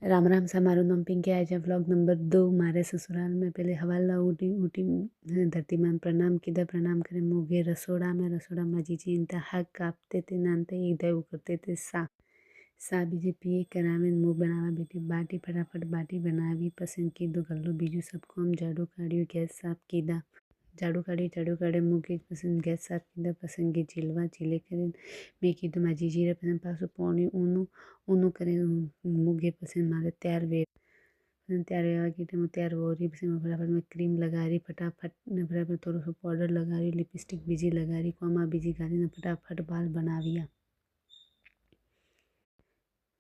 राम राम सा मारू नाम पिंकी। आज व्लॉग नंबर 2। मारे ससुराल में पहले हवाला उठी उठी धरती मान प्रणाम कीधा। प्रणाम करे मुँह रसोड़ा में जीजी इंता हक कापते थे नानते इधर वो करते थे सा बीजे पिए करावे मुँह बनावा बेटी बाटी फटाफट बाटी बनावी पसंद की दो गल्लो बीजू सबको हम झाड़ू काढ़ियो गैस साफ कीधा। झाड़ू काढ़े मुँह पसंद गैस साफ कीधा पसंद की चिलवा चिले करे मैं कीधु माँ जीजी रे पसंद पासो पौनी ऊनु करे मुँह पसंद मारे तैयार वे तैयार वेवा की तैयार हो रही पसंद फटाफट में क्रीम लगा रही फटाफट फटाफट थोड़ा सा पाउडर लगा रही लिपस्टिक बीजी लगा रही कोमा बीजी गाली ने फटाफट बाल बनाविया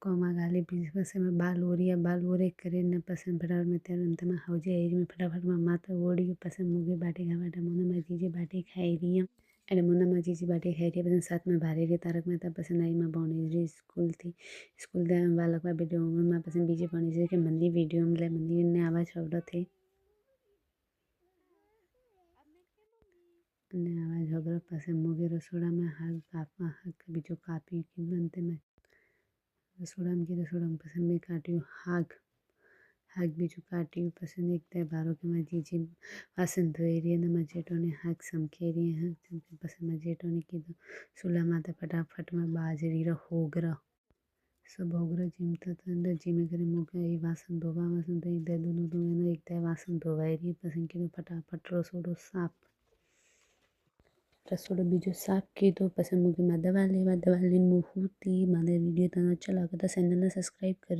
कोमा गाली बीजी पसंद में बाल हो रही करे न पसंद फटाफट में तैयार अंत में हौजे एज में फटाफट में माता ओढ़ी पसंद मुँगे बाटी खावा मुन्ना में जीजी बाटी खाई रही है अरे मुन्ना में जीजी बाटी खाई रही पसंद साथ में भारे रही तारक मेहता पसंद आई में बौनी रही स्कूल थी स्कूल दे बालक में वीडियो में पसंद बीजे बौनी रही कि मंदी वीडियो में ले मंदी ने आवाज़ छोड़ थे ने आवाज़ छोड़ पसंद मुँगे रसोड़ा में हाथ कापा हक बीजो कापी की बनते में रसोड़ा में पसंद में काटियो हाक बीजू काटियो पसंद एक तय बारो के मैं जीजी वासन धोई रही है मजेटो ने हाक समखे रही है पसंद मजेटो ने की सुला माता फटाफट में बाजरी होगरा सब होगरा जिमता था जिमे करे मुँह वासन धोई दे दोनों दोनों एक तय वासन धोवाई रही पसंद की फटाफट रसोड़ो बीजो साफ की दो पसंद मुँह में दवा लेवा मुँह होती माने वीडियो तना अच्छा लगा था चैनल ने सब्सक्राइब कर